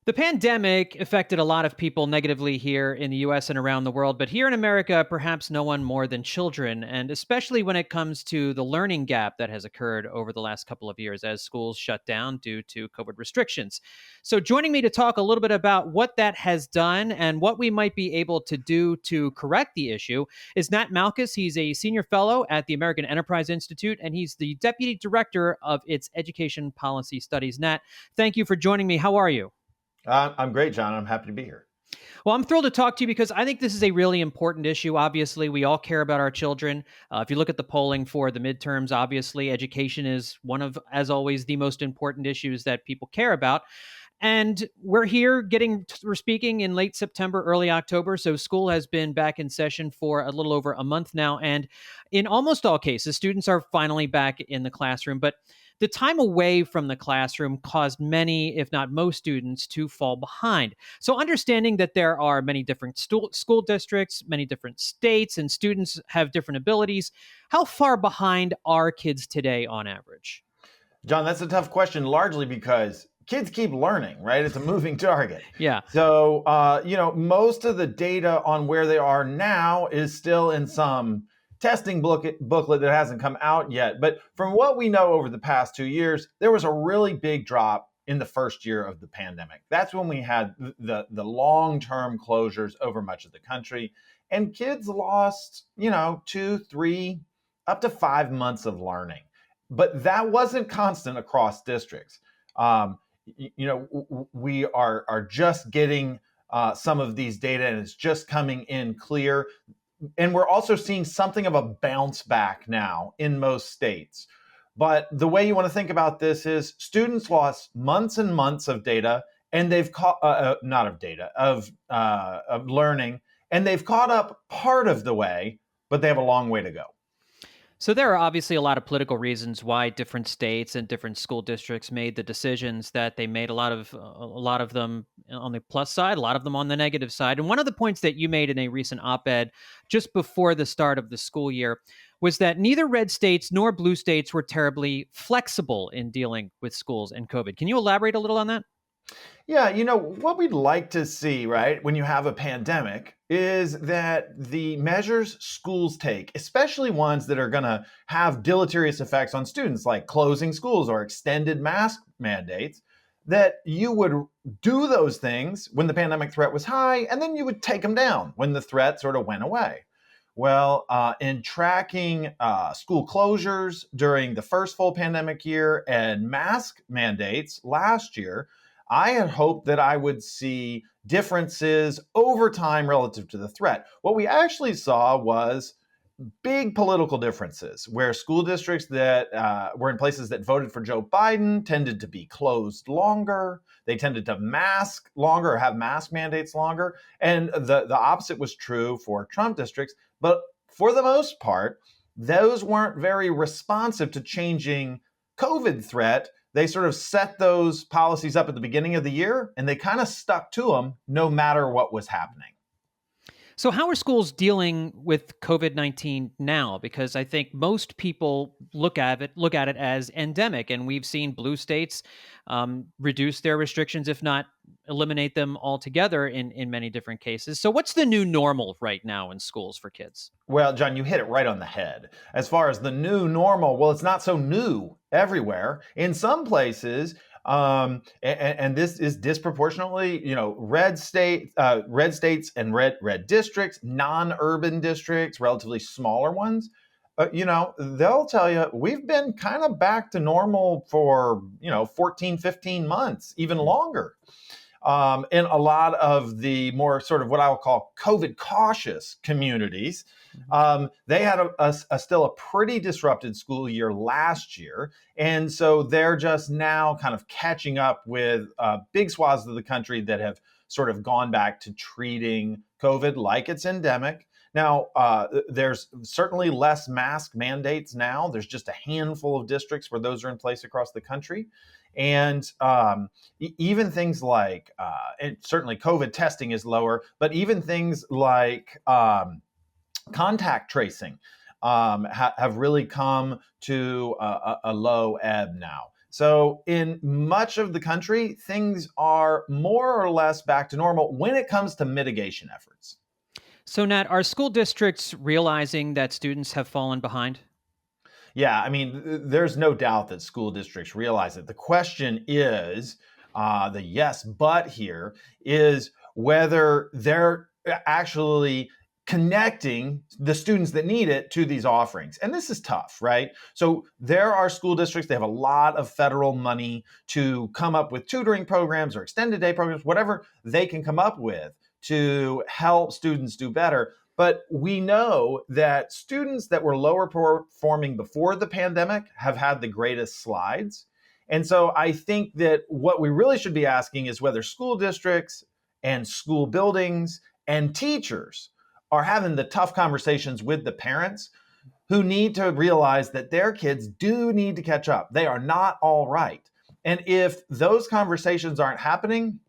The pandemic affected a lot of people negatively here in the US and around the world, but here in America, perhaps no one more than children, and especially when it comes to the learning gap that has occurred over the last couple of years as schools shut down due to COVID restrictions. So, joining me to talk a little bit about what that has done and what we might be able to do to correct the issue is Nat Malkus. He's a senior fellow at the American Enterprise Institute, and he's the deputy director of its education policy studies. Nat, thank you for joining me. How are you? I'm great, John. I'm happy to be here. Well, I'm thrilled to talk to you because I think this is a really important issue. Obviously, we all care about our children. If you look at the polling for the midterms, obviously, education is one of, as always, the most important issues that people care about. And we're here we're speaking in late September, early October. So school has been back in session for a little over a month now. And in almost all cases, students are finally back in the classroom. But the time away from the classroom caused many, if not most students, to fall behind. So understanding that there are many different school districts, many different states, and students have different abilities, how far behind are kids today on average? John, that's a tough question, largely because kids keep learning, right? It's a moving target. Yeah. So, most of the data on where they are now is still in some testing booklet that hasn't come out yet. But from what we know over the past 2 years, there was a really big drop in the first year of the pandemic. That's when we had the long-term closures over much of the country. And kids lost, 2, 3, up to 5 months of learning. But that wasn't constant across districts. We are just getting some of these data, and it's just coming in clear. And we're also seeing something of a bounce back now in most states. But the way you want to think about this is students lost months and months of data, and they've caught not of data of learning, and they've caught up part of the way, but they have a long way to go. So there are obviously a lot of political reasons why different states and different school districts made the decisions that they made. A lot of them on the plus side, a lot of them on the negative side. And one of the points that you made in a recent op-ed just before the start of the school year was that neither red states nor blue states were terribly flexible in dealing with schools and COVID. Can you elaborate a little on that? Yeah, what we'd like to see, right, when you have a pandemic is that the measures schools take, especially ones that are going to have deleterious effects on students, like closing schools or extended mask mandates, that you would do those things when the pandemic threat was high, and then you would take them down when the threat sort of went away. Well, in tracking school closures during the first full pandemic year and mask mandates last year, I had hoped that I would see differences over time relative to the threat. What we actually saw was big political differences where school districts that were in places that voted for Joe Biden tended to be closed longer. They tended to mask longer or have mask mandates longer. And the opposite was true for Trump districts. But for the most part, those weren't very responsive to changing COVID threat. They sort of set those policies up at the beginning of the year, and they kind of stuck to them no matter what was happening. So, how are schools dealing with COVID-19 now? Because I think most people look at it as endemic, and we've seen blue states reduce their restrictions, if not eliminate them altogether, in many different cases. So, what's the new normal right now in schools for kids? Well, John, you hit it right on the head. As far as the new normal, well, it's not so new everywhere. In some places, and this is disproportionately, red states and red districts, non-urban districts, relatively smaller ones. They'll tell you we've been kind of back to normal for 14, 15 months, even longer. In a lot of the more sort of what I would call COVID cautious communities, they had still a pretty disrupted school year last year. And so they're just now kind of catching up with big swaths of the country that have sort of gone back to treating COVID like it's endemic. Now, there's certainly less mask mandates now. There's just a handful of districts where those are in place across the country. And even things like, and certainly COVID testing is lower, but even things like contact tracing have really come to a low ebb now. So, in much of the country, things are more or less back to normal when it comes to mitigation efforts. So, Nat, are school districts realizing that students have fallen behind? Yeah, I mean, there's no doubt that school districts realize it. The question is the yes, but here is whether they're actually connecting the students that need it to these offerings. And this is tough, right? So there are school districts, they have a lot of federal money to come up with tutoring programs or extended day programs, whatever they can come up with to help students do better. But we know that students that were lower performing before the pandemic have had the greatest slides. And so I think that what we really should be asking is whether school districts and school buildings and teachers are having the tough conversations with the parents who need to realize that their kids do need to catch up. They are not all right. And if those conversations aren't happening,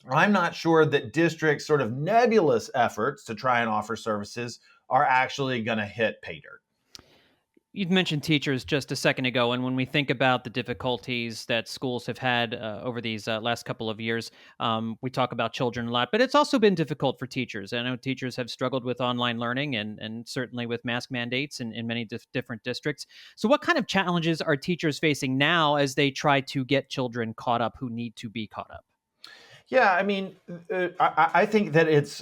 I'm not sure that districts' sort of nebulous efforts to try and offer services are actually going to hit pay dirt. You'd mentioned teachers just a second ago, and when we think about the difficulties that schools have had over these last couple of years, we talk about children a lot, but it's also been difficult for teachers. I know teachers have struggled with online learning and certainly with mask mandates in many different districts. So, what kind of challenges are teachers facing now as they try to get children caught up who need to be caught up? Yeah, I mean, I think that it's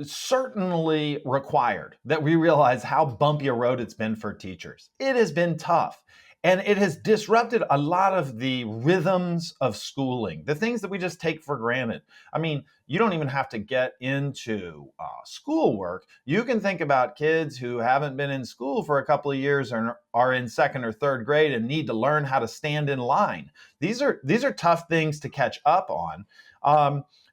certainly required that we realize how bumpy a road it's been for teachers. It has been tough. And it has disrupted a lot of the rhythms of schooling, the things that we just take for granted. I mean, you don't even have to get into schoolwork. You can think about kids who haven't been in school for a couple of years and are in second or third grade and need to learn how to stand in line. These are tough things to catch up on.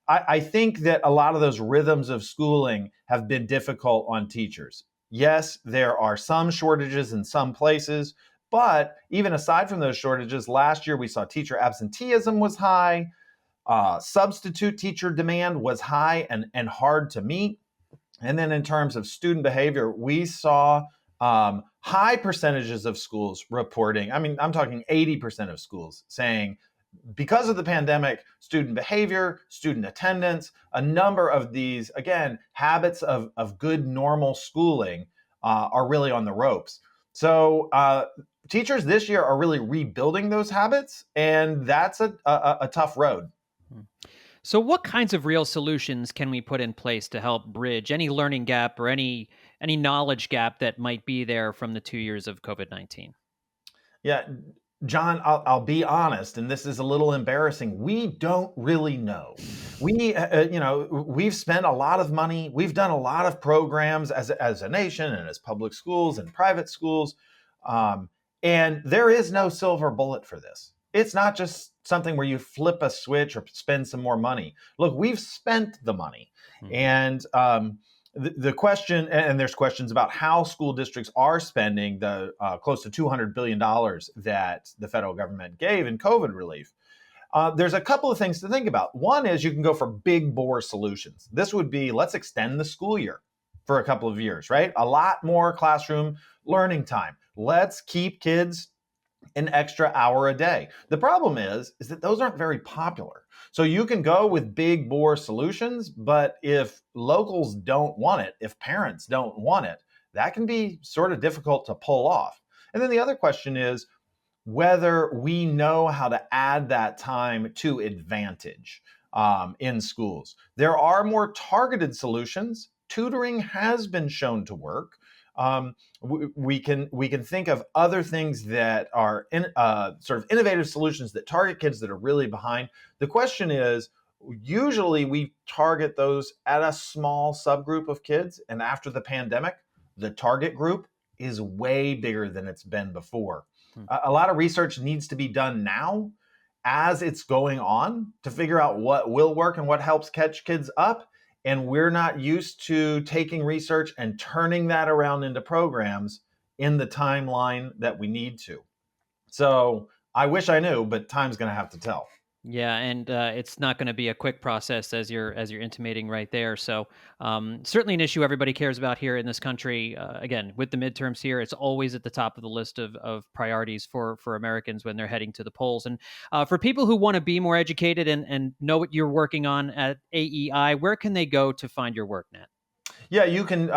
I think that a lot of those rhythms of schooling have been difficult on teachers. Yes, there are some shortages in some places, but even aside from those shortages, last year we saw teacher absenteeism was high, substitute teacher demand was high and hard to meet. And then in terms of student behavior, we saw high percentages of schools reporting. I mean, I'm talking 80% of schools saying because of the pandemic, student behavior, student attendance, a number of these, again, habits of good normal schooling are really on the ropes. So teachers this year are really rebuilding those habits, and that's a tough road. Hmm. So, what kinds of real solutions can we put in place to help bridge any learning gap or any knowledge gap that might be there from the 2 years of COVID-19? Yeah, John, I'll be honest, and this is a little embarrassing. We don't really know. We've spent a lot of money. We've done a lot of programs as a nation and as public schools and private schools. Um, and there is no silver bullet for this. It's not just something where you flip a switch or spend some more money. Look, we've spent the money. Mhm. And the question, and there's questions about how school districts are spending the close to $200 billion that the federal government gave in COVID relief. There's a couple of things to think about. One is you can go for big bore solutions. This would be let's extend the school year for a couple of years, right? A lot more classroom learning time. Let's keep kids an extra hour a day. The problem is that those aren't very popular. So you can go with big bore solutions, but if locals don't want it, if parents don't want it, that can be sort of difficult to pull off. And then the other question is whether we know how to add that time to advantage in schools. There are more targeted solutions. Tutoring has been shown to work. We can think of other things that are sort of innovative solutions that target kids that are really behind. The question is, usually we target those at a small subgroup of kids, and after the pandemic, the target group is way bigger than it's been before. Hmm. A lot of research needs to be done now as it's going on to figure out what will work and what helps catch kids up. And we're not used to taking research and turning that around into programs in the timeline that we need to. So I wish I knew, but time's going to have to tell. Yeah, and it's not going to be a quick process as you're intimating right there. So certainly an issue everybody cares about here in this country. Again, with the midterms here, it's always at the top of the list of priorities for Americans when they're heading to the polls. And for people who want to be more educated and know what you're working on at AEI, where can they go to find your work, Nat? Yeah, you can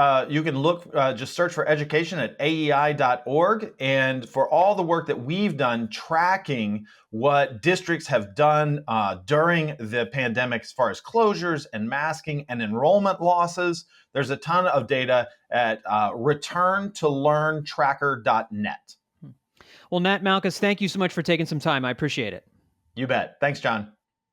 look just search for education at aei.org, and for all the work that we've done tracking what districts have done during the pandemic as far as closures and masking and enrollment losses. There's a ton of data at returntolearntracker.net. Well, Nat Malkus, thank you so much for taking some time. I appreciate it. You bet. Thanks, John.